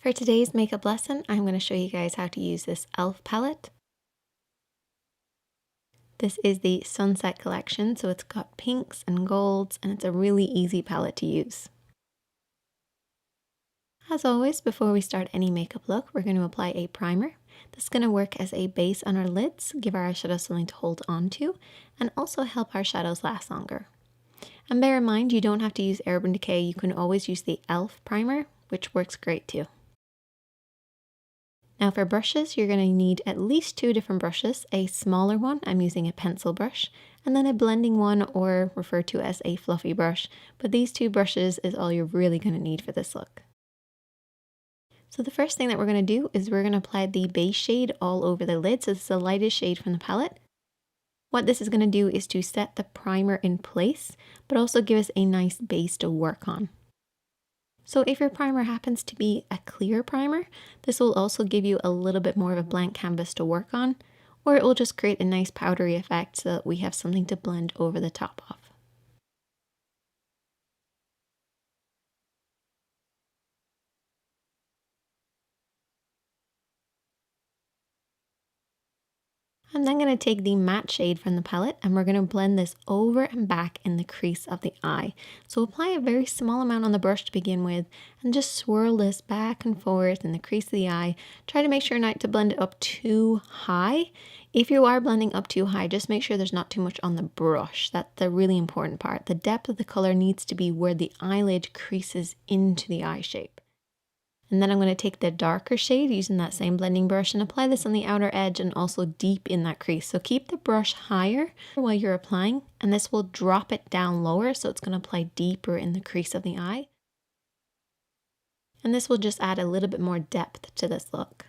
For today's makeup lesson, I'm going to show you guys how to use this e.l.f. palette. This is the Sunset collection, so it's got pinks and golds, and it's a really easy palette to use. As always, before we start any makeup look, we're going to apply a primer. This is going to work as a base on our lids, give our eyeshadow something to hold on to, and also help our shadows last longer. And bear in mind, you don't have to use Urban Decay, you can always use the e.l.f. primer, which works great too. Now for brushes, you're going to need at least 2 different brushes. A smaller one, I'm using a pencil brush, and then a blending one, or referred to as a fluffy brush. But these 2 brushes is all you're really going to need for this look. So the first thing that we're going to do is we're going to apply the base shade all over the lid. So this is the lightest shade from the palette. What this is going to do is to set the primer in place, but also give us a nice base to work on. So if your primer happens to be a clear primer, this will also give you a little bit more of a blank canvas to work on, or it will just create a nice powdery effect so that we have something to blend over the top of. I'm then going to take the matte shade from the palette and we're going to blend this over and back in the crease of the eye. So apply a very small amount on the brush to begin with and just swirl this back and forth in the crease of the eye. Try to make sure not to blend it up too high. If you are blending up too high, just make sure there's not too much on the brush. That's the really important part. The depth of the color needs to be where the eyelid creases into the eye shape. And then I'm going to take the darker shade using that same blending brush and apply this on the outer edge and also deep in that crease. So keep the brush higher while you're applying, and this will drop it down lower, so it's going to apply deeper in the crease of the eye. And this will just add a little bit more depth to this look.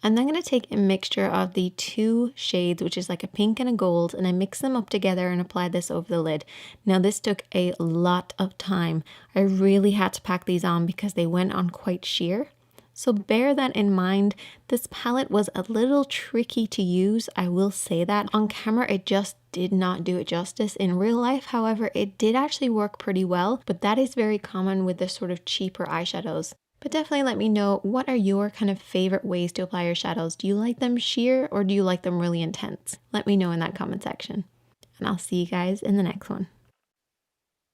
I'm then going to take a mixture of the 2 shades, which is like a pink and a gold, and I mix them up together and apply this over the lid. Now this took a lot of time. I really had to pack these on because they went on quite sheer. So bear that in mind. This palette was a little tricky to use, I will say that. On camera it just did not do it justice. In real life, however, it did actually work pretty well, but that is very common with the sort of cheaper eyeshadows. But definitely let me know, what are your kind of favorite ways to apply your shadows? Do you like them sheer or do you like them really intense? Let me know in that comment section. And I'll see you guys in the next one.